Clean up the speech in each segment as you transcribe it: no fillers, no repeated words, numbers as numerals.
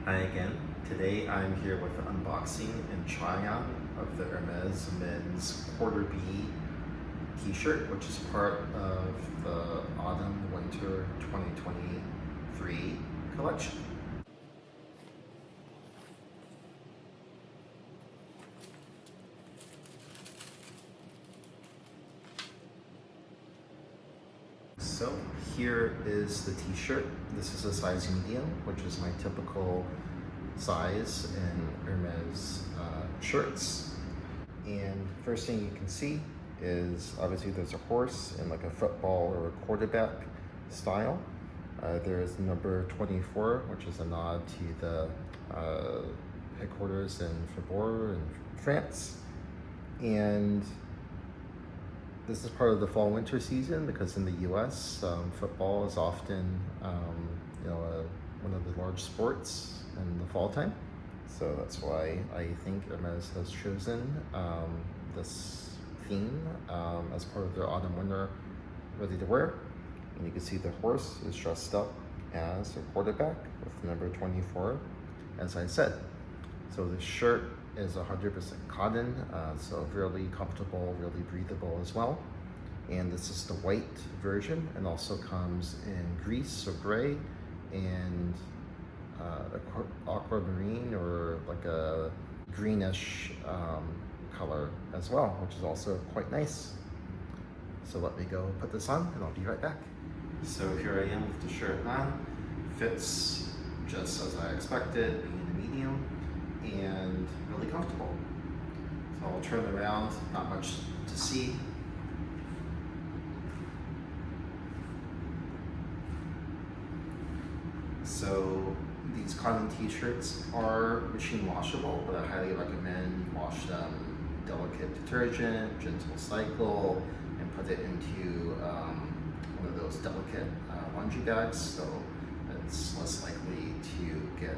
Hi again. Today I'm here with an unboxing and try on of the Hermes men's Quarterb'H t-shirt, which is part of the Autumn/Winter 2023 collection. So here is the t-shirt. This is a size medium, which is my typical size in Hermes shirts. And first thing you can see is obviously there's a horse in like a football or a quarterback style. There is number 24, which is a nod to the headquarters in Faubourg in France. And this is part of the fall-winter season because in the U.S., football is often, one of the large sports in the fall time. So that's why I think Hermes has chosen this theme as part of their autumn/winter ready to wear. And you can see the horse is dressed up as a quarterback with number 24, as I said. So the shirt is 100% cotton, so really comfortable, really breathable as well. And this is the white version, and also comes in grease or gray and aquamarine or like a greenish color as well, which is also quite nice. So let me go put this on and I'll be right back. So here I am with the shirt on. Fits just as I expected, being in the medium, and really comfortable. So I'll turn around, not much to see. So these cotton t-shirts are machine washable, but I highly recommend you wash them delicate detergent, gentle cycle, and put it into one of those delicate laundry bags, so it's less likely to get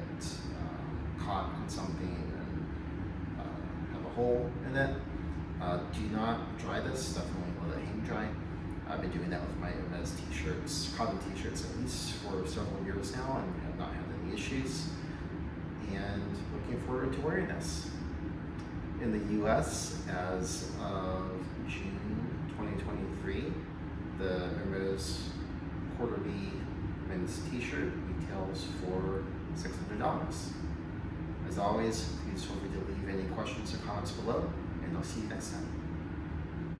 caught on something and have a hole in it. Do not dry this, definitely let it hang dry. I've been doing that with my Hermes t-shirts, cotton t-shirts at least, for several years now and have not had any issues. And looking forward to wearing this. In the US, as of June 2023, the Hermes Quarterb'H men's t-shirt retails for $600. As always, please feel free to leave any questions or comments below, and I'll see you next time.